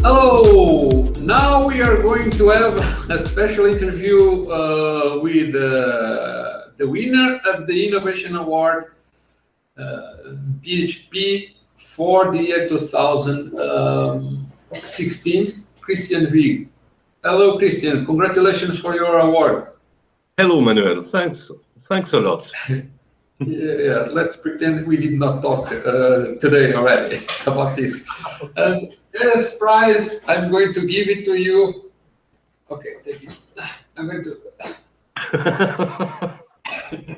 Hello! Now we are going to have a special interview with the winner of the Innovation Award, PHP for the year 2016, Christian Vigh. Hello, Christian. Congratulations for your award. Hello, Manuel. Thanks a lot. Yeah, let's pretend we did not talk today already about this. Yes, prize, I'm going to give it to you. Okay, take it. I'm going to...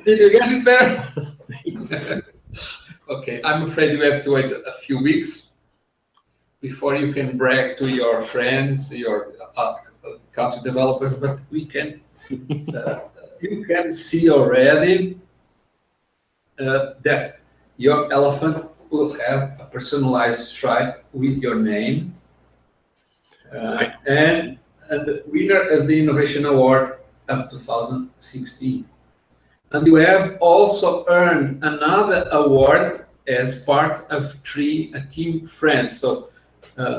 Did you get it there? Okay, I'm afraid we have to wait a few weeks before you can brag to your friends, your country developers, but we can... you can see already that your elephant will have a personalized stripe with your name, and the winner of the Innovation Award of 2016. And you have also earned another award as part of Team France. So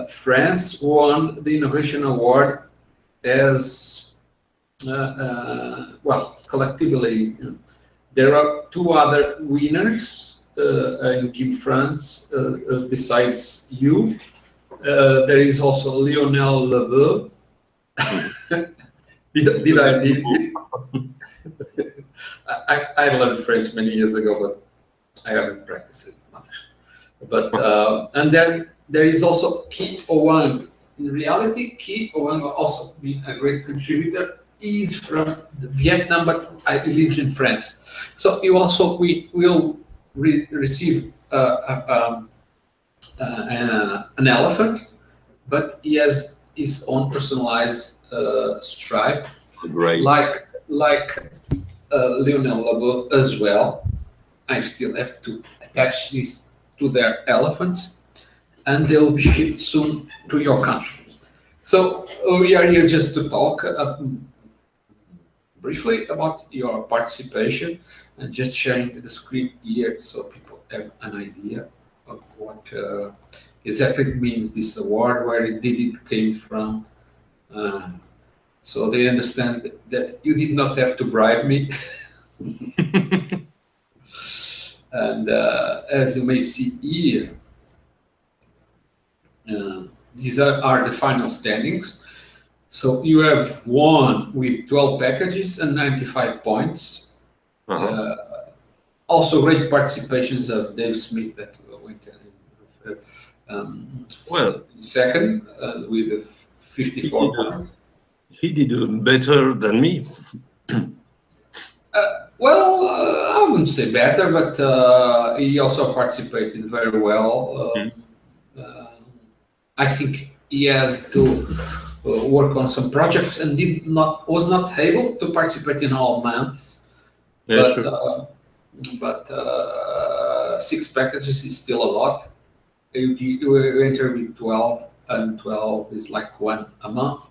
France won the Innovation Award as, well, collectively. There are two other winners in Team France besides you. There is also Lionel Leboeuf. did I learned French many years ago, but I haven't practiced it much. But and then there is also Ki Oang. In reality, Ki Oang will also be a great contributor. He's from Vietnam, but he lives in France. So you also will receive an elephant, but he has his own personalized stripe, Great. like Lionel Leboeuf as well. I still have to attach these to their elephants, and they'll be shipped soon to your country. So we are here just to talk briefly about your participation and just sharing the screen here so people have an idea of what exactly means this award, where it came from, so they understand that you did not have to bribe me. And as you may see here, these are the final standings. So you have won with 12 packages and 95 points. Also great participations of Dave Smith that went second with 54 points. He did better than me. Well, I wouldn't say better, but he also participated very well. I think he had to work on some projects and was not able to participate in all months. Yeah, but 6 packages is still a lot. You enter with 12, and 12 is like 1 a month.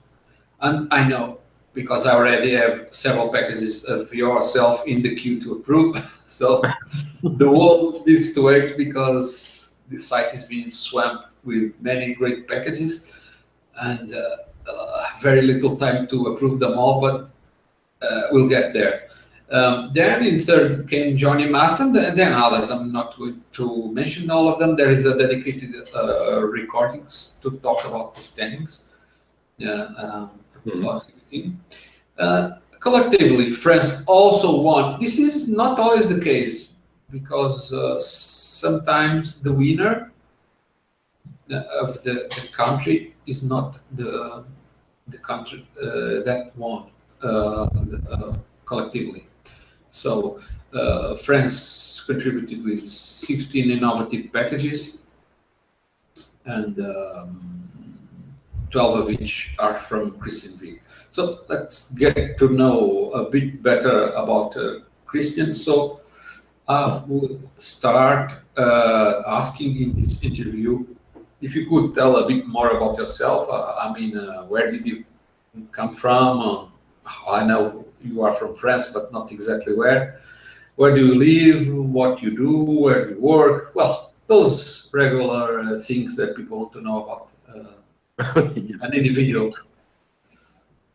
And I know, because I already have several packages of yourself in the queue to approve. So the world needs to wait, because the site is being swamped with many great packages, and very little time to approve them all, but we'll get there. Then in third came Johnny Maston, and then others. I'm not going to mention all of them. There is a dedicated recordings to talk about the standings. 2016. Collectively, France also won. This is not always the case, because sometimes the winner of the country is not the country that won collectively. So France contributed with 16 innovative packages, and 12 of which are from Christian Vigh. So let's get to know a bit better about Christian. So we'll start asking in this interview if you could tell a bit more about yourself. I mean, where did you come from? I know you are from France, but not exactly where. Where do you live? What you do? Where do you work? Well, those regular things that people want to know about Yes. an individual?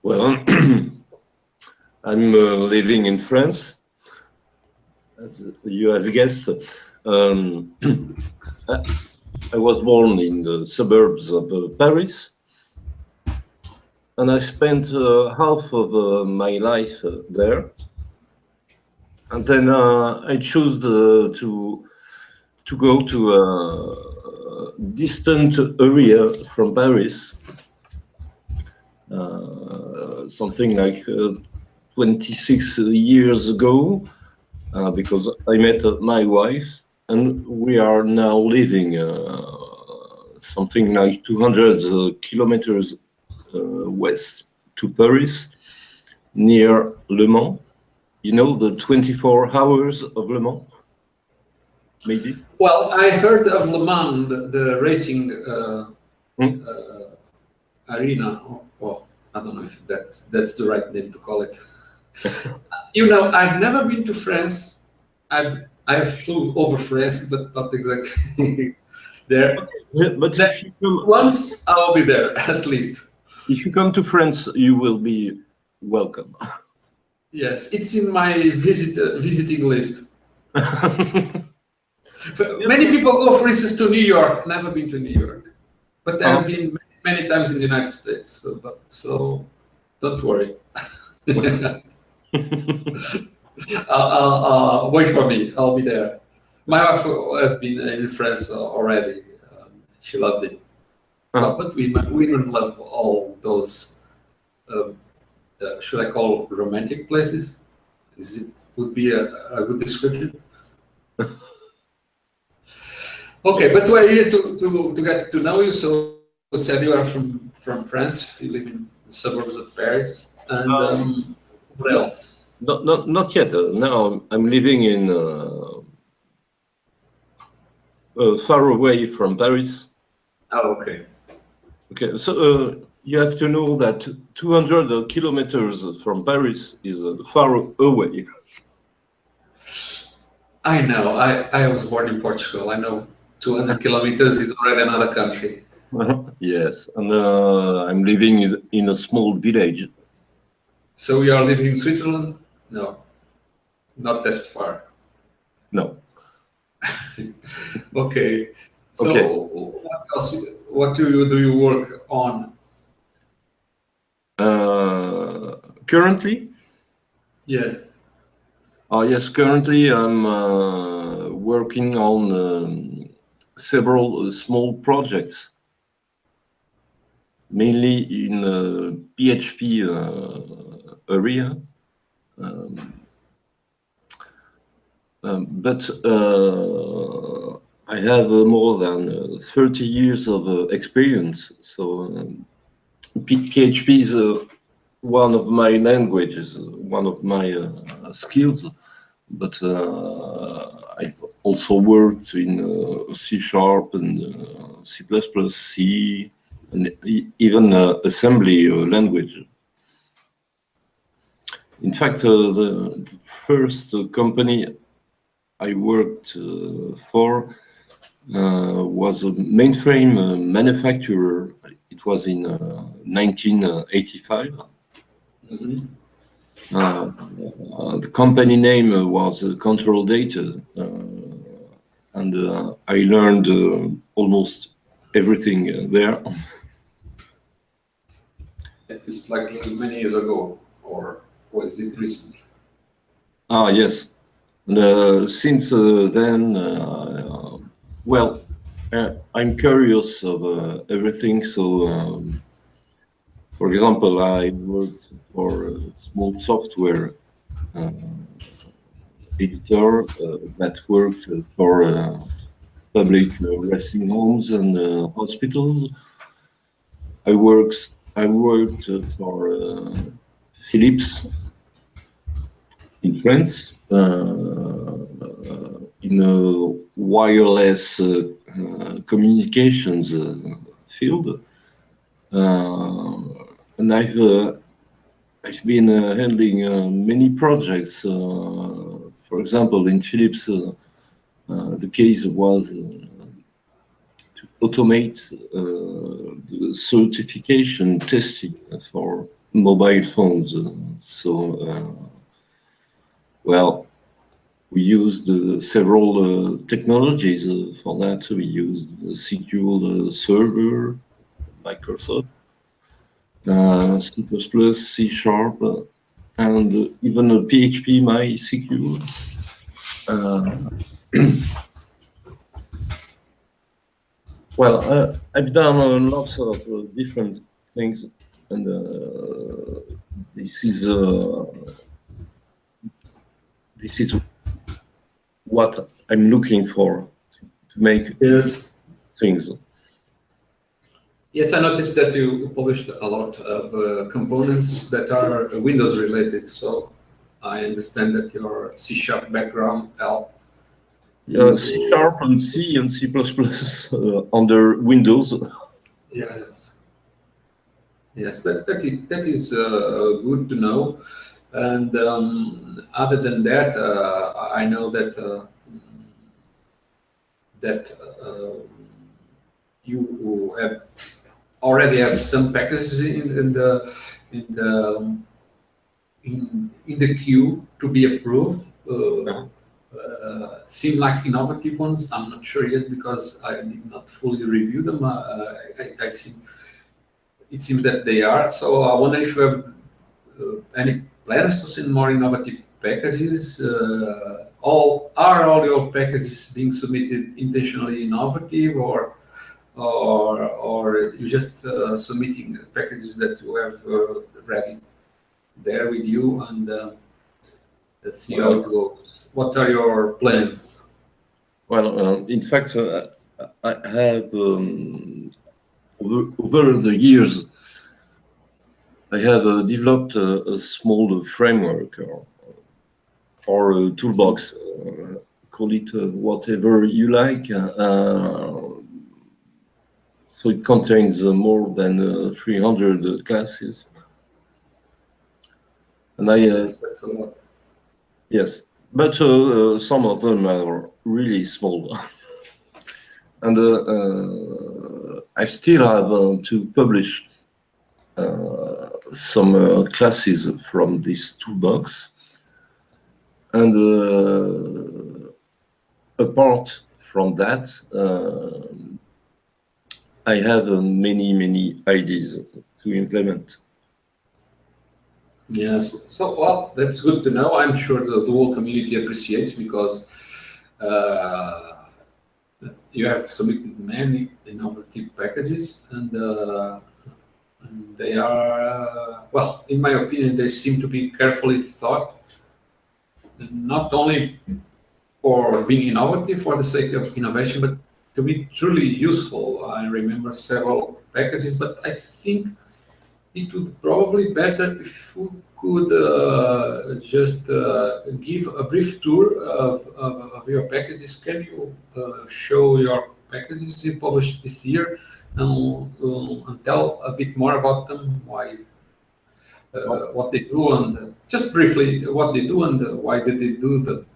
Well, I'm living in France, as you have guessed. I was born in the suburbs of Paris, and I spent half of my life there. And then I chose to go to a distant area from Paris, something like 26 years ago, because I met my wife, and we are now living something like 200 kilometers west to Paris, near Le Mans. You know, the 24 hours of Le Mans, maybe? Well, I heard of Le Mans, the racing arena. Well, I don't know if that's the right name to call it. You know, I've never been to France. I flew over France, but not exactly there. But if you come, Once I'll be there, at least. if you come to France, you will be welcome. Yes, it's in my visiting list. Many people go, for instance, to New York. Never been to New York, but I've been many times in the United States. So don't worry. I'll wait for me. I'll be there. My wife has been in France already. She loved it. But we don't love all those. Should I call romantic places? Would be a good description? Okay, but we're here to get to know you. So you said you are from France. You live in the suburbs of Paris. And what else? Not yet. Now I'm living in far away from Paris. Oh, okay. Okay, so you have to know that 200 kilometers from Paris is far away. I know. I was born in Portugal. I know 200 kilometers is already another country. Yes, and I'm living in a small village. So you are living in Switzerland? No, not that far. No. Okay. So Okay. what else? What do you work on? Currently? Yes. Yes, currently I'm working on several small projects, mainly in PHP area. But I have more than 30 years of experience, so PHP is one of my languages, one of my skills, but I also worked in C# and C++, C, and even assembly language. In fact, the first company I worked for was a mainframe manufacturer. It was in 1985. Mm-hmm. The company name was Control Data, and I learned almost everything there. It's like many years ago, or was it recent? Ah, yes. And since then, well, I'm curious of everything. So, for example, I worked for a small software editor that worked for public nursing homes and hospitals. I worked for Philips in France in a wireless communications field, and I've been handling many projects. For example, in Philips, the case was automate the certification testing for mobile phones. Well, we used several technologies for that. We used SQL Server, Microsoft, C++, C#, and even a PHP MySQL. Well, I've done lots of different things, and this is what I'm looking for to make things. Yes, I noticed that you published a lot of components that are Windows related. So I understand that your C# background helped. C# and C and C++ under Windows. Yes. Yes, that is good to know. And other than that, I know that you already have some packages in the queue to be approved. Seem like innovative ones. I'm not sure yet because I did not fully review them. I see. It seems that they are. So I wonder if you have any plans to send more innovative packages. Are all your packages being submitted intentionally innovative, or you just submitting packages that you have ready there with you, and let's see how it goes. What are your plans? Well, in fact, I have over the years, I have developed a small framework or a toolbox. Call it whatever you like. So it contains more than 300 classes. And Yes, that's a lot. Yes, but some of them are really small. And I still have to publish some classes from this toolbox. And apart from that, I have many ideas to implement. Yes, so well, that's good to know. I'm sure the whole community appreciates because you have submitted many innovative packages, and they are, well, in my opinion, they seem to be carefully thought, not only for being innovative for the sake of innovation, but to be truly useful. I remember several packages, but I think it would probably better if we could just give a brief tour of your packages. Can you show your packages you published this year and tell a bit more about them, why, what they do, and just briefly what they do and why did they do them?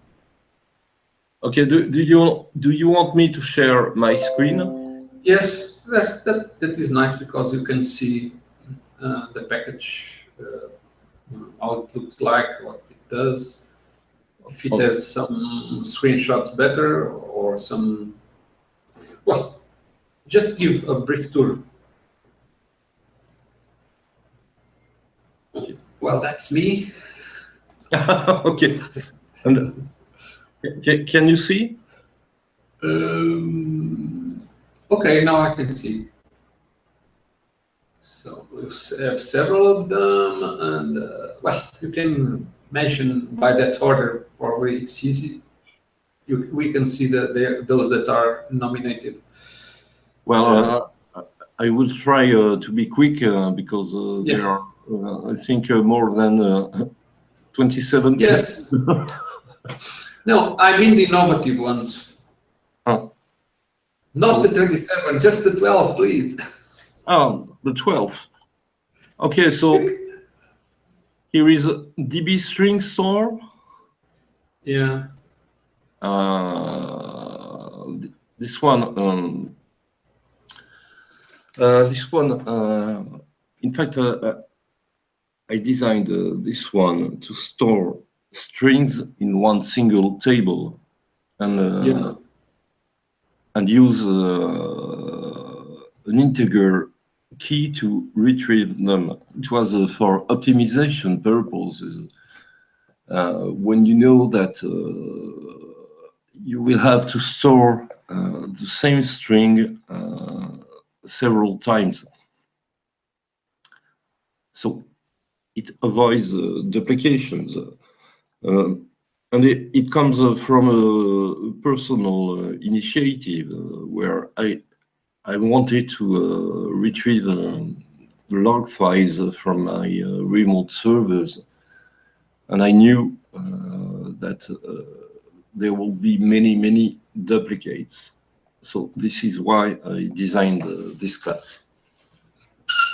Okay, do you want me to share my screen? Yes, that is nice because you can see the package, how it looks like, what it does. If it has some screenshots better or some, well, just give a brief tour. Well, that's me. Okay. And can you see? Okay, now I can see. So we have several of them, and well, you can mention by that order. Probably it's easy. We can see those that are nominated. Well, I will try to be quick because there are, I think, more than 27. Yes. No, I mean the innovative ones. Oh. Not the 27, just the 12, please. Oh, the 12. Okay, so here is a DB string store. Yeah. This one, This one, in fact, I designed this one to store strings in one single table and and use an integer key to retrieve them. It was for optimization purposes. When you know that you will have to store the same string several times. So it avoids duplications. And it comes from a personal initiative where I wanted to retrieve the log files from my remote servers. And I knew that there will be many duplicates. So this is why I designed this class.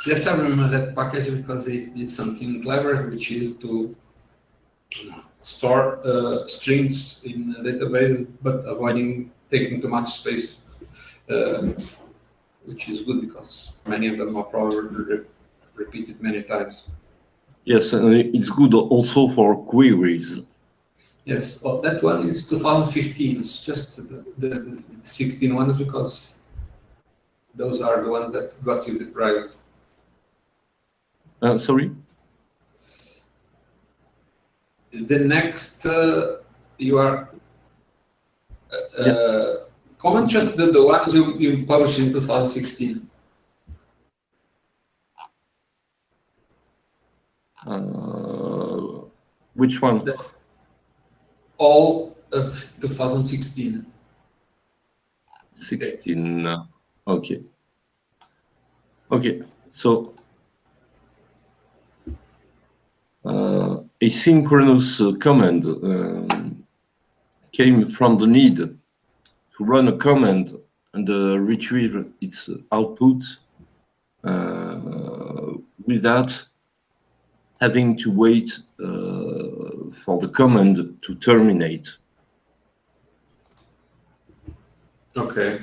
Yes, I remember that package because it did something clever, which is to store strings in a database, but avoiding taking too much space, which is good because many of them are probably repeated many times. Yes, and it's good also for queries. Yes, well, that one is 2015. It's just the 16 ones because those are the ones that got you the prize. Sorry? The next you are comment just the ones you published in 2016. Which one? All of 2016. 16. Okay. Okay. So a synchronous command came from the need to run a command and retrieve its output without having to wait for the command to terminate. Okay.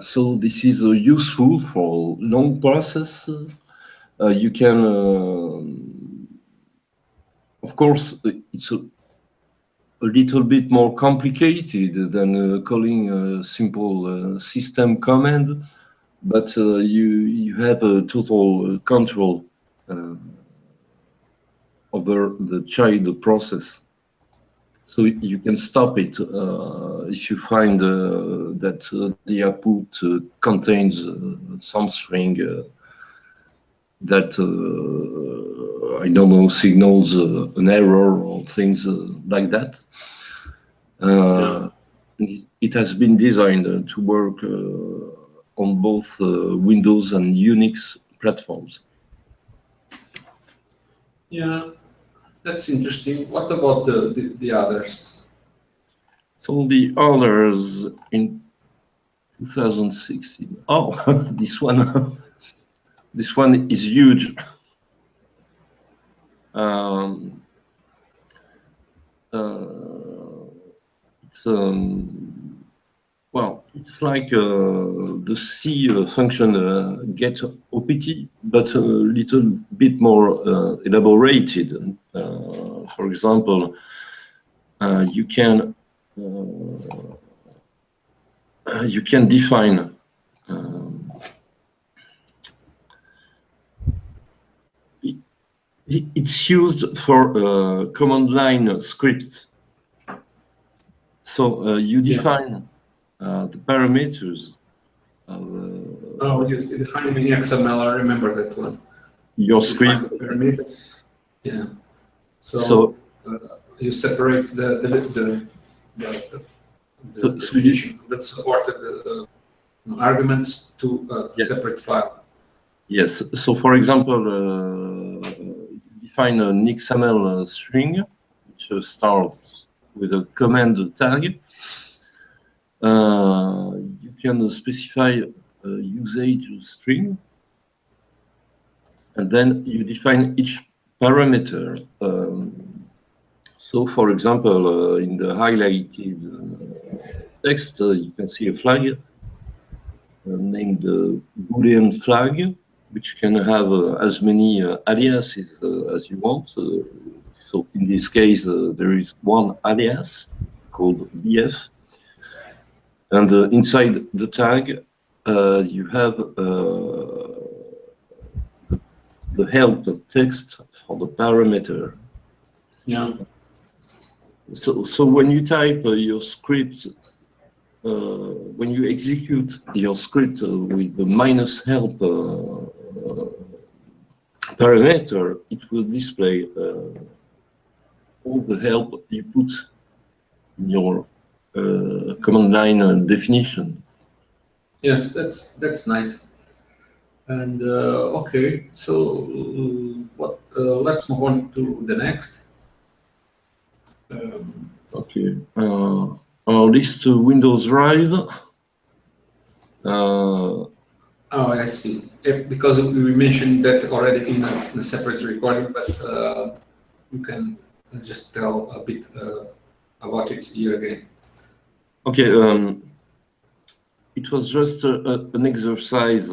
So this is useful for long processes. You can, of course, it's a little bit more complicated than calling a simple system command, but you have a total control over the child process. So you can stop it if you find that the output contains some string that, I don't know, signals an error or things like that. It has been designed to work on both Windows and Unix platforms. Yeah, that's interesting. What about the others? So the others in 2016. Oh, this one. This one is huge. It's well, it's like the C function get OPT, but a little bit more elaborated. For example, you can define it's used for command line scripts. So you define the parameters. Oh, you define them in XML. I remember that one. Your script. The parameters. Yeah. So you separate the definition that supported arguments to a separate file. Yes. So, for example, define an XML string which starts with a command tag. You can specify a usage string, and then you define each parameter. So, for example, in the highlighted text, you can see a flag. named Boolean flag, which can have as many aliases as you want. So in this case, there is one alias called BF. And inside the tag, you have the help text for the parameter. Yeah. So when you type your script, when you execute your script with the -help parameter, it will display all the help you put in your command line definition. Yes, that's nice. And okay, so what? Let's move on to the next. Okay. List Windows Drive. Oh, I see. Because we mentioned that already in a separate recording, but you can just tell a bit about it here again. Okay. It was just an exercise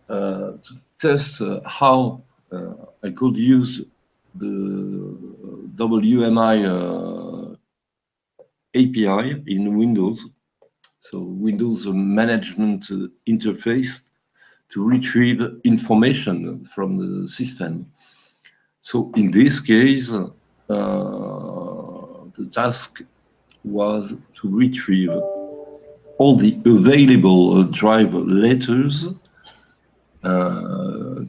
to test how I could use the WMI API in Windows, so Windows Management Interface, to retrieve information from the system. So in this case, the task was to retrieve all the available drive letters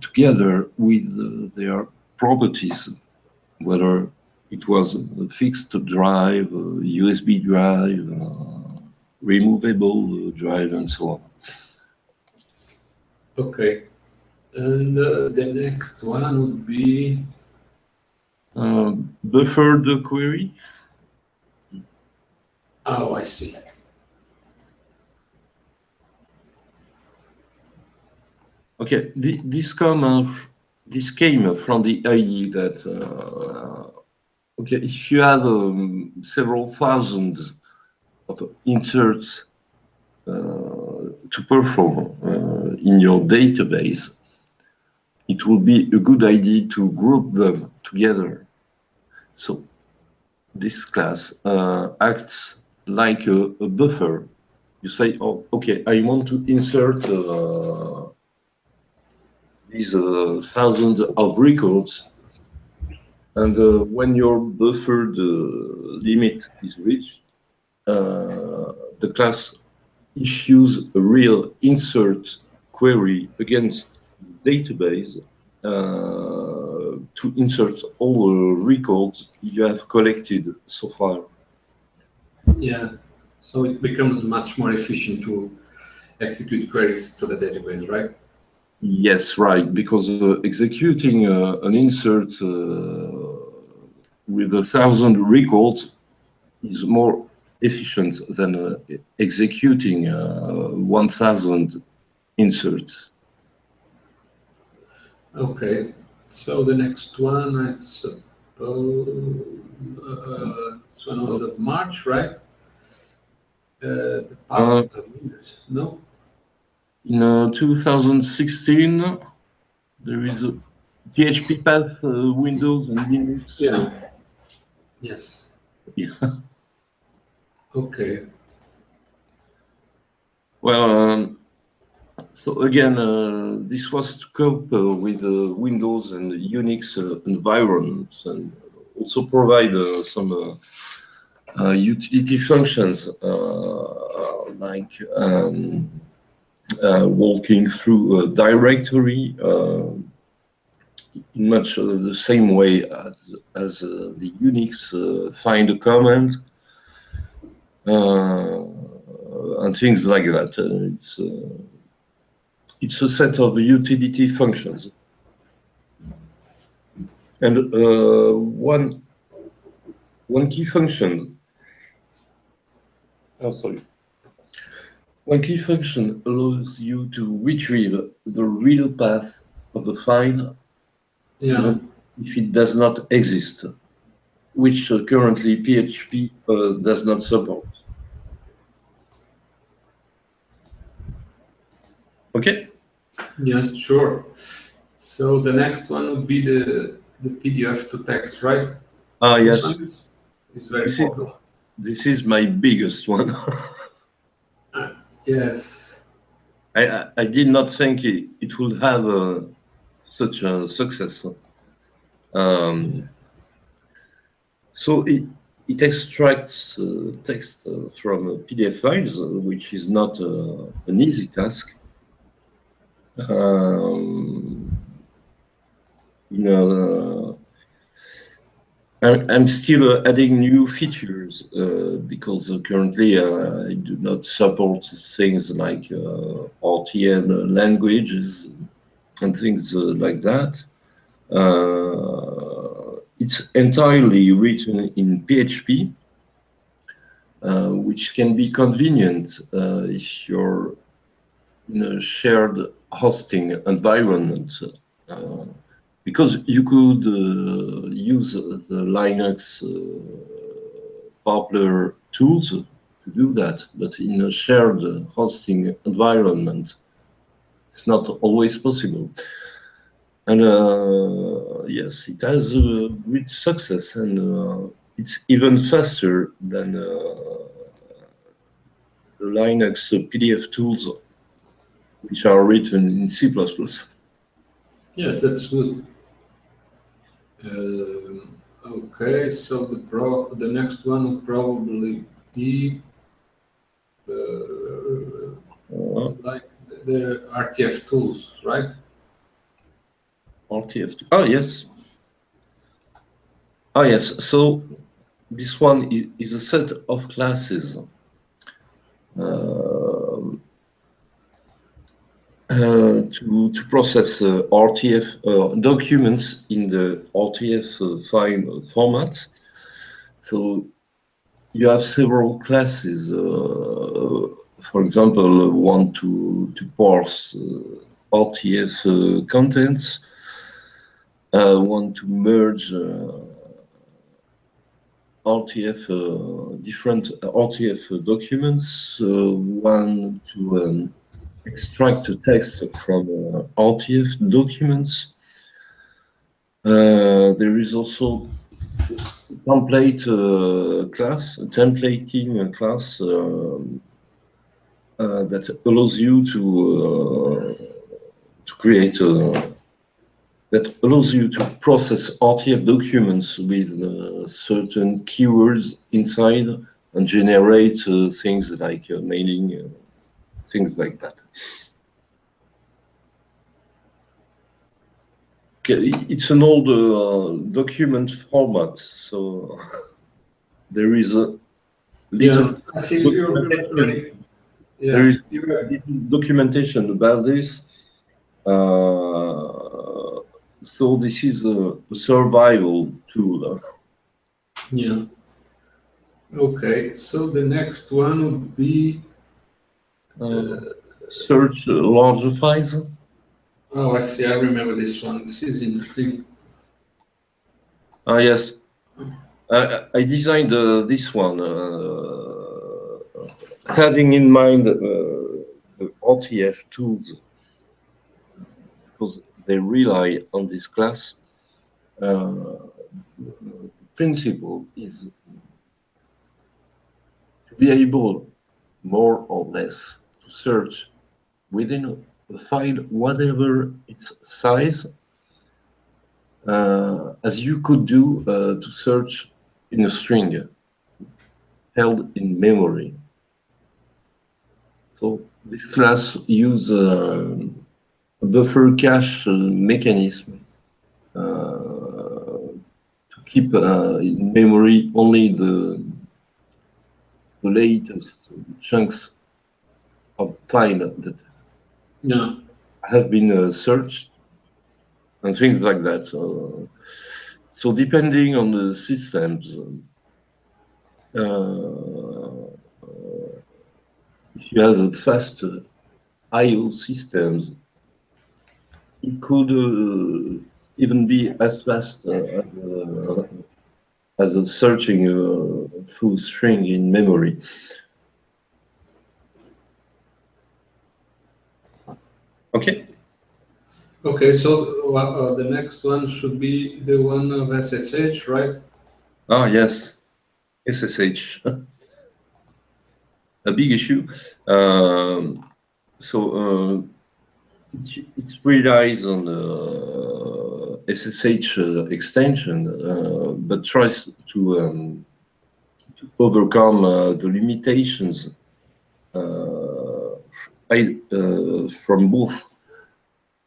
together with their properties, whether it was a fixed drive, a USB drive, removable drive, and so on. Okay. And the next one would be buffered query. Oh, I see. Okay, this came from the idea that okay, if you have several thousand of inserts to perform in your database, it would be a good idea to group them together. So this class acts like a buffer. You say, oh, okay, I want to insert these thousands of records, and when your buffered limit is reached, the class issues a real insert query against the database to insert all the records you have collected so far. Yeah, so it becomes much more efficient to execute queries to the database, right? Yes, right, because executing an insert with 1,000 records is more efficient than executing 1,000 inserts. Okay, so the next one, I suppose, this one was of March, right? The path of Windows, no? In 2016, there is a PHP path Windows and Linux. Yeah. Yes. Yeah. Okay. Well, so again, this was to cope with Windows and Unix environments, and also provide some utility functions like walking through a directory in much the same way as the Unix find a command and things like that. It's a set of utility functions, and one key function. Oh, sorry. One key function allows you to retrieve the real path of the file, even if it does not exist, which currently PHP does not support. Okay. Yes, sure. So the next one would be the PDF to text, right? Yes. This one is very popular. This is my biggest one. Yes. I did not think it would have such a success. So it extracts text from PDF files, which is not an easy task. You know, I'm still adding new features because currently I do not support things like RTN languages and things like that. It's entirely written in PHP, which can be convenient if you're in a shared hosting environment, because you could use the Linux popular tools to do that, but in a shared hosting environment, it's not always possible. And yes, it has a great success, and it's even faster than the Linux PDF tools, which are written in C++. Yeah, that's good. Okay, so the next one would probably be like the RTF tools, right? RTF. Oh yes. Oh yes. So this one is a set of classes to process RTF documents in the RTF file format. So you have several classes. For example, one to parse RTF contents, one to merge RTF different RTF documents, one to extract the text from RTF documents. There is also template class, a templating class that allows you to create that allows you to process RTF documents with certain keywords inside and generate things like mailing, things like that. Okay, it's an old document format, so there is a little documentation. There is documentation about this. So this is a survival tool. Yeah. Okay, so the next one would be search larger files. Oh, I see. I remember this one. This is interesting. Yes. I designed this one having in mind the RTF tools, because they rely on this class. The principle is to be able, more or less, to search within a file, whatever its size, as you could do to search in a string held in memory. So this class uses a buffer cache mechanism to keep in memory only the latest chunks of file that have been searched and things like that. So depending on the systems, if you have a fast I/O systems, it could even be as fast as a searching through string in memory. Okay. Okay, so the next one should be the one of SSH, right? Ah, yes, SSH. A big issue. It relies on the SSH extension, but tries to overcome the limitations from both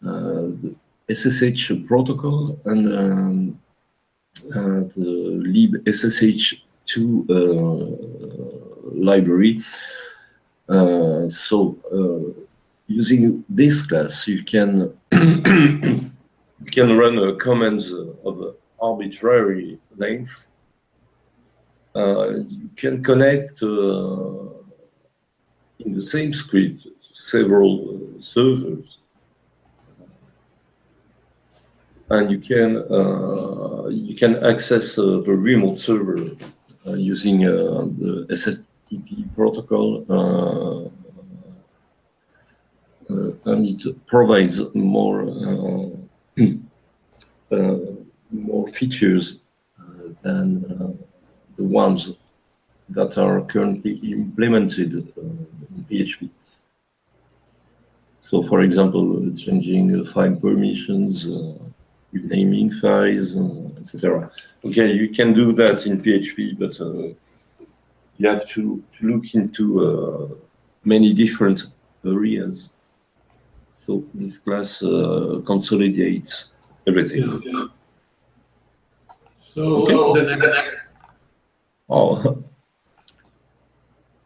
the SSH protocol and the libSSH2 library. Using this class, you can you can run commands of arbitrary length. You can connect in the same script to several servers, and you can access the remote server using the SFTP protocol. And it provides more more features than the ones that are currently implemented in PHP. So, for example, changing file permissions, renaming files, etc. Okay, you can do that in PHP, but you have to look into many different areas. So this class consolidates everything. Yeah. So okay. The next. Oh,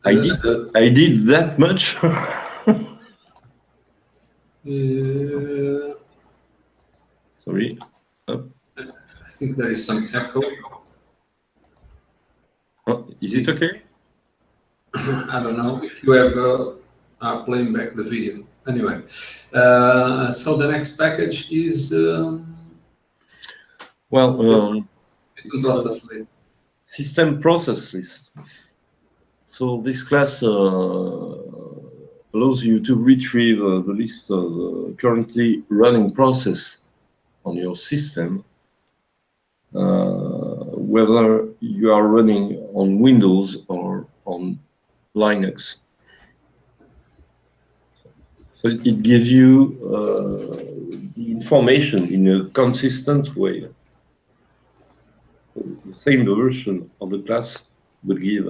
I did that much. Sorry. I think there is some echo. Oh, is it okay? I don't know if you are playing back the video. Anyway, so the next package is system process list. So this class allows you to retrieve the list of currently running process on your system, whether you are running on Windows or on Linux. So it gives you the information in a consistent way. The same version of the class would give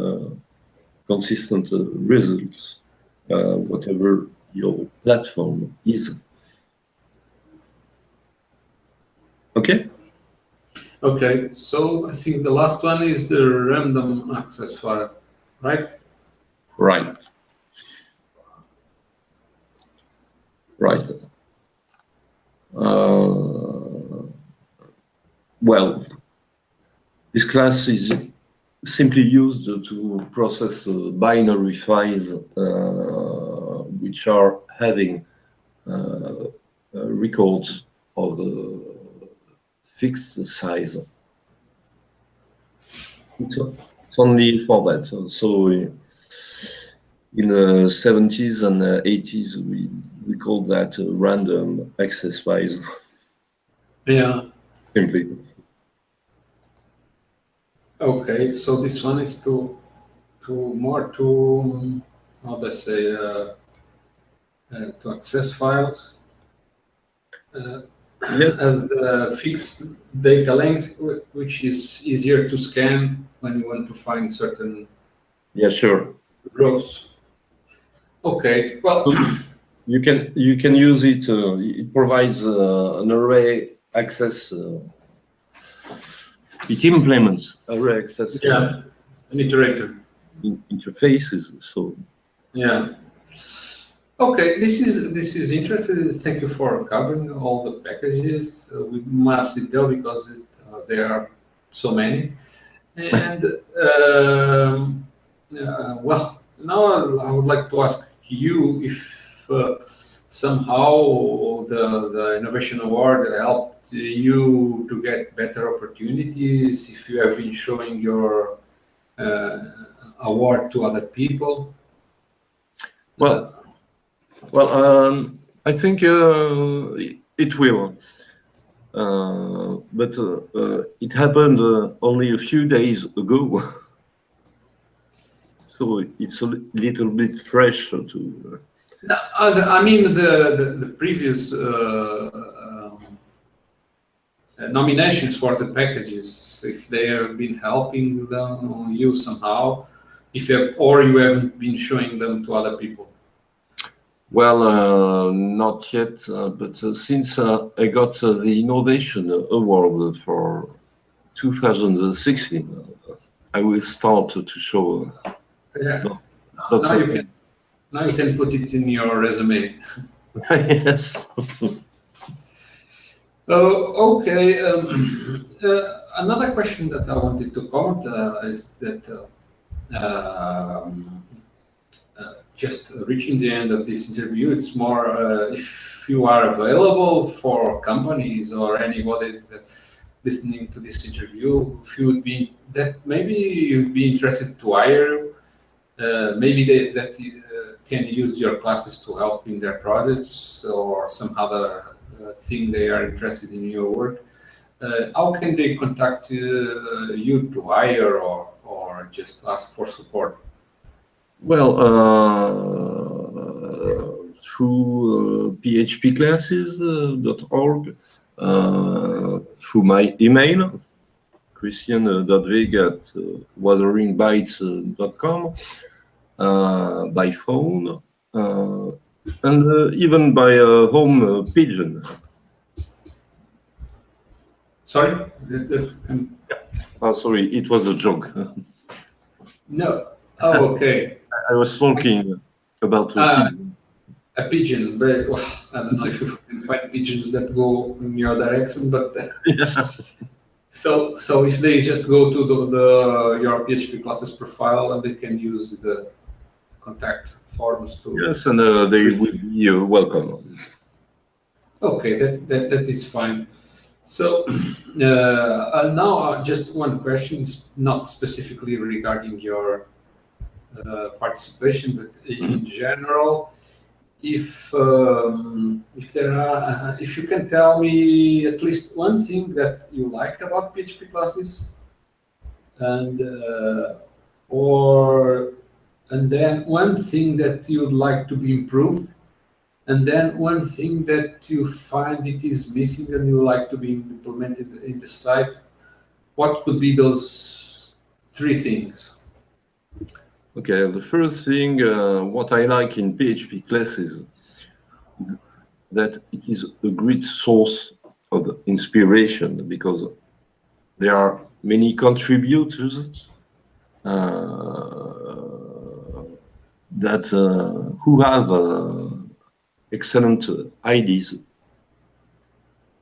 consistent results, whatever your platform is. Okay? Okay, so I think the last one is the random access file, right? Right. Right. Well, this class is simply used to process binary files which are having records of fixed size. It's only for that. So in the 70s and 80s, we call that random access files. Yeah. Simply. Okay, so this one is to how do I say to access files. And fixed data length, which is easier to scan when you want to find certain rows. Okay, well, you can use it. It provides an array access. It implements array access. An iterator interfaces. So yeah. Okay, this is interesting. Thank you for covering all the packages with much detail because there are so many. And well, now I would like to ask you if somehow the Innovation Award helped you to get better opportunities, if you have been showing your award to other people. I think it will. But it happened only a few days ago. So it's a little bit fresh to. No, I mean the previous nominations for the packages, if they have been helping them you somehow, if you have, or you haven't been showing them to other people. Well, not yet, but since I got the Innovation Award for 2016, I will start to show. Yeah. Lots of Now you can put it in your resume. Yes. Okay. Another question that I wanted to comment is that just reaching the end of this interview, it's more if you are available for companies or anybody that listening to this interview, if you would be that maybe you'd be interested to hire, maybe that can use your classes to help in their projects or some other thing they are interested in your work. How can they contact you to hire or just ask for support? Well, through phpclasses.org, through my email, christian.vigh@wutheringbytes.com, by phone, and even by home pigeon. Sorry? Oh, sorry, it was a joke. No. Oh, okay. I was talking about a pigeon. A pigeon, but well, I don't know if you can find pigeons that go in your direction, but so if they just go to your PHP classes profile and they can use the contact forms to. Yes, and they will be welcome. Okay, that is fine. So now just one question, not specifically regarding your participation, but in general, if there are, if you can tell me at least one thing that you like about PHP classes, and and then one thing that you'd like to be improved, and then one thing that you find it is missing and you like to be implemented in the site, what could be those three things? Okay, the first thing, what I like in PHP classes is that it is a great source of inspiration because there are many contributors that who have excellent ideas.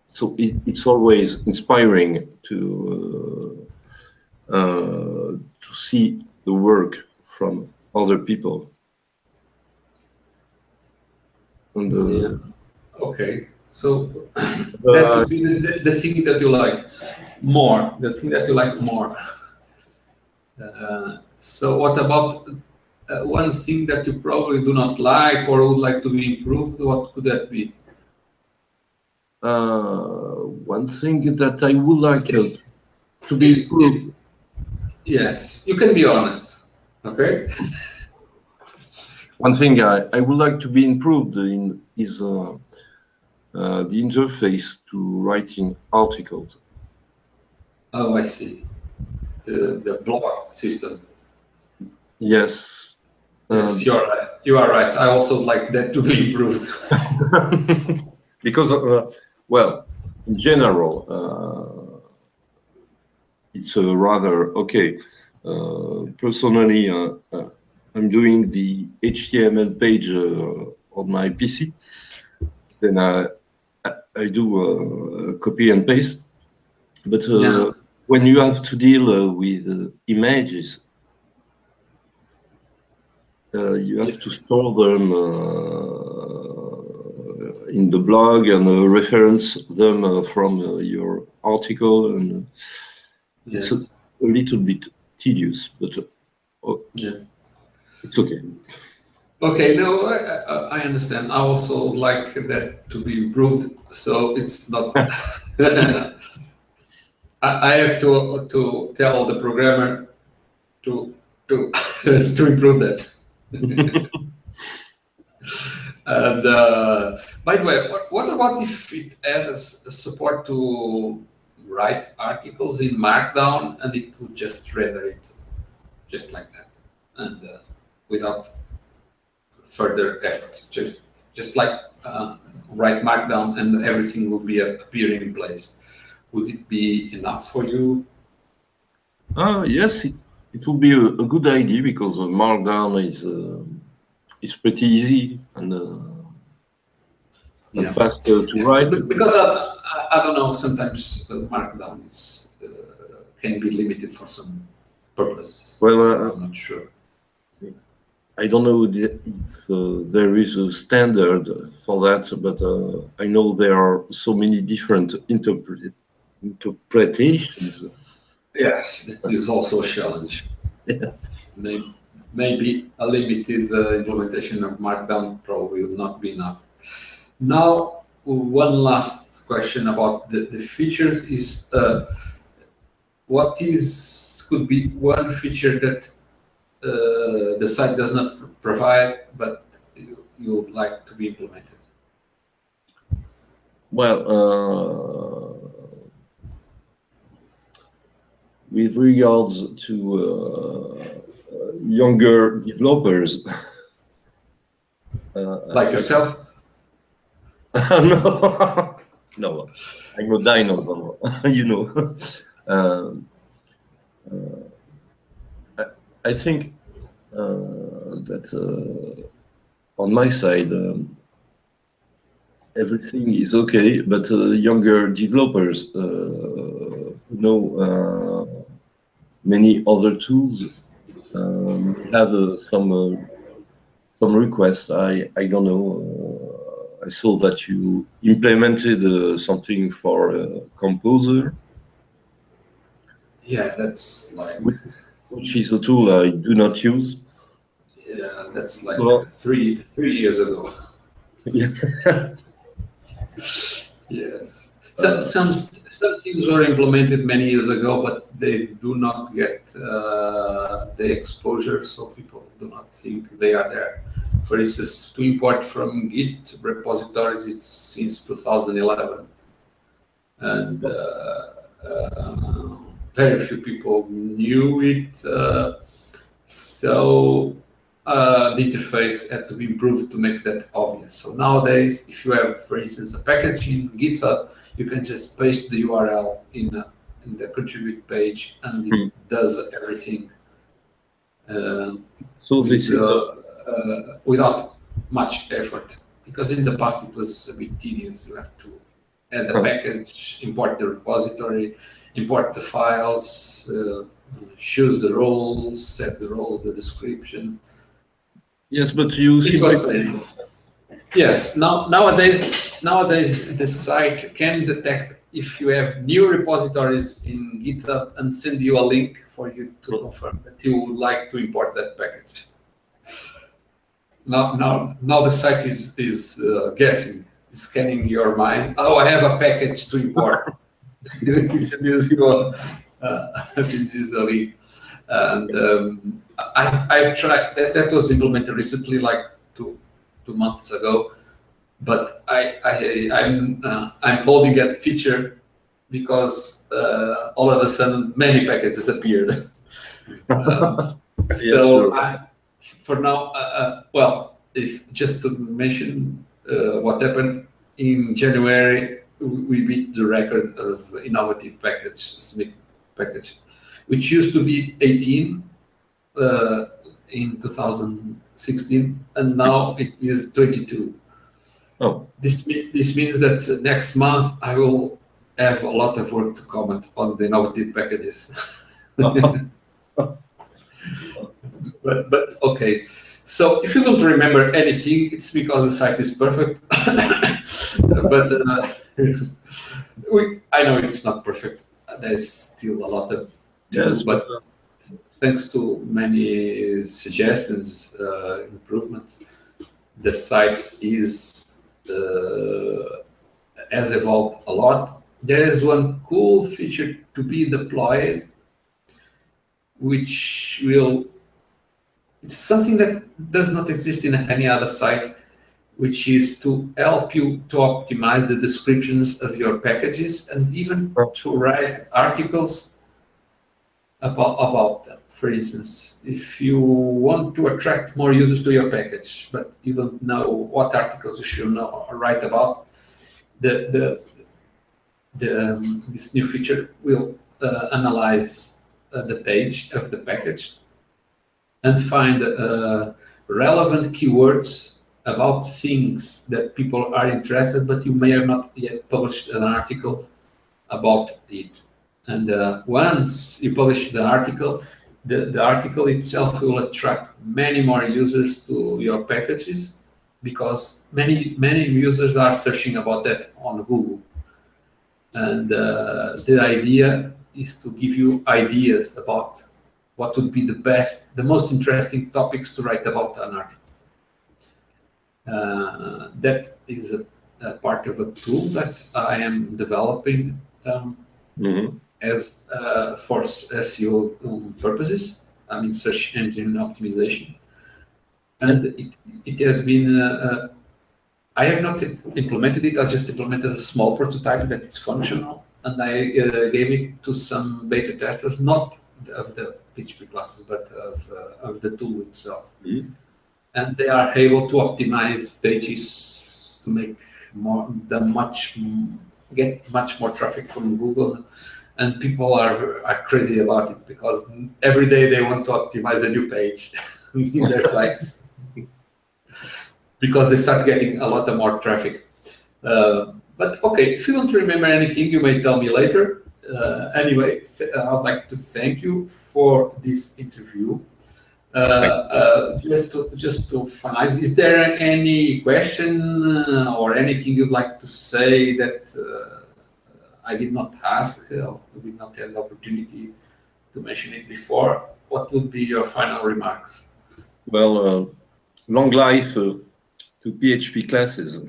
So it's always inspiring to see the work from other people. And, yeah. Okay, so that would be the thing that you like more. The thing that you like more. So what about one thing that you probably do not like or would like to be improved? What could that be? one thing that I would like to be improved. Yes, you can be honest. Okay. One thing I would like to be improved in is the interface to writing articles. Oh, I see. The blog system. Yes. Yes, you're right. You are right. I also like that to be improved. Because, well, in general, it's rather okay. Personally, I'm doing the HTML page on my PC. Then I do copy and paste. But Yeah. when you have to deal with images, you have to store them in the blog and reference them from your article, and Yes. it's a little bit tedious, but yeah, it's okay. Okay, no, I understand. I also like that to be improved, so it's not. I have to tell the programmer to to improve that. And by the way, what about if it adds support to write articles in Markdown and it would just render it just like that and without further effort, just like write Markdown and everything will be appearing in place. Would it be enough for you? Yes, it would be a good idea because Markdown is pretty easy and fast to write. Because I don't know, sometimes Markdown is can be limited for some purposes. Well, so I'm not sure. I don't know if there is a standard for that, but I know there are so many different interpretations. Yes, that is also a challenge. Yeah. Maybe a limited implementation of Markdown probably will not be enough. Now, one last question about the features is what could be one feature that the site does not provide, but you would like to be implemented? Well, with regards to younger developers, like yourself? No, no, I'm a dinosaur, you know. I think that on my side, everything is okay, but younger developers know many other tools have some requests. I don't know. I saw that you implemented something for Composer. Yeah, that's like which is a tool I do not use. Yeah, that's like 3 years ago. Yeah. Yes. Some things were implemented many years ago, but they do not get the exposure, so people do not think they are there. For instance, to import from Git repositories, it's since 2011, and very few people knew it. So the interface had to be improved to make that obvious. So nowadays, if you have, for instance, a package in GitHub, you can just paste the URL in the contribute page, and it does everything. So this is without much effort, because in the past it was a bit tedious. You have to add the package, import the repository, import the files, choose the roles, set the roles, the description. Yes, but you see. Yes, nowadays the site can detect if you have new repositories in GitHub and send you a link for you to confirm that you would like to import that package. Now the site is guessing, scanning your mind. Oh, I have a package to import. It sends you a link. And I've tried that was implemented recently, like two months ago. But I'm holding that feature because all of a sudden many packages appeared. So for now, well, if just to mention what happened in January, we beat the record of innovative package, which used to be 18 in 2016, and now it is 22. Oh. This means that next month I will have a lot of work to comment on the innovative packages. But okay. So if you don't remember anything, it's because the site is perfect. But I know it's not perfect. There's still a lot of yes, but thanks to many suggestions, improvements, the site has evolved a lot. There is one cool feature to be deployed, which it's something that does not exist in any other site, which is to help you to optimize the descriptions of your packages and even to write articles about them. For instance, if you want to attract more users to your package, but you don't know what articles you should know or write about, this new feature will analyze the page of the package and find relevant keywords about things that people are interested, but you may have not yet published an article about it. And once you publish the article, the article itself will attract many more users to your packages, because many users are searching about that on Google. And the idea is to give you ideas about what would be the most interesting topics to write about an article. That is a part of a tool that I am developing as for SEO purposes. I mean, search engine optimization. And it has been, I have not implemented it, I just implemented a small prototype that is functional, and I gave it to some beta testers, not of the PHP classes, but of the tool itself. And they are able to optimize pages to make get much more traffic from Google. And people are crazy about it, because every day they want to optimize a new page in their sites, because they start getting a lot more traffic. But okay, if you don't remember anything, you may tell me later. Anyway, I'd like to thank you for this interview. Just to finalize, is there any question or anything you'd like to say that I did not ask, or did not have the opportunity to mention it before? What would be your final remarks? Well, long life to PHP classes.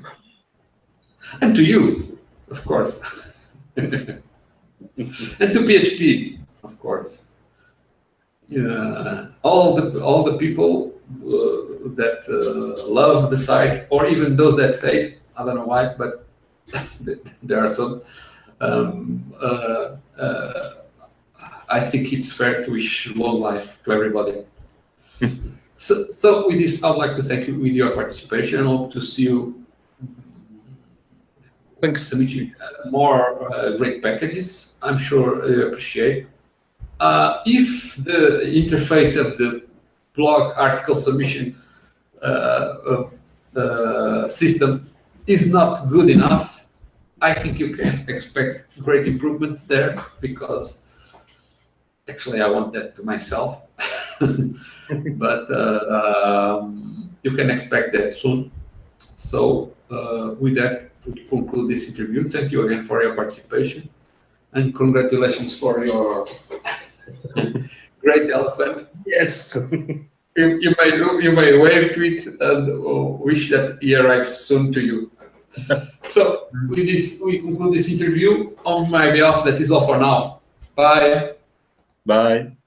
And to you, of course. And to PHP, of course. All the people that love the site, or even those that hate, I don't know why, but there are some. I think it's fair to wish long life to everybody. So with this, I'd like to thank you with your participation. I hope to see you. Thanks. Submitting more great packages. I'm sure you appreciate. If the interface of the blog article submission system is not good enough, I think you can expect great improvements there, because actually I want that to myself. But you can expect that soon. So with that, we conclude this interview. Thank you again for your participation, and congratulations for your great elephant. Yes. You may wave to it and wish that he arrives soon to you. So with this, we conclude this interview. On my behalf, that is all for now. Bye. Bye.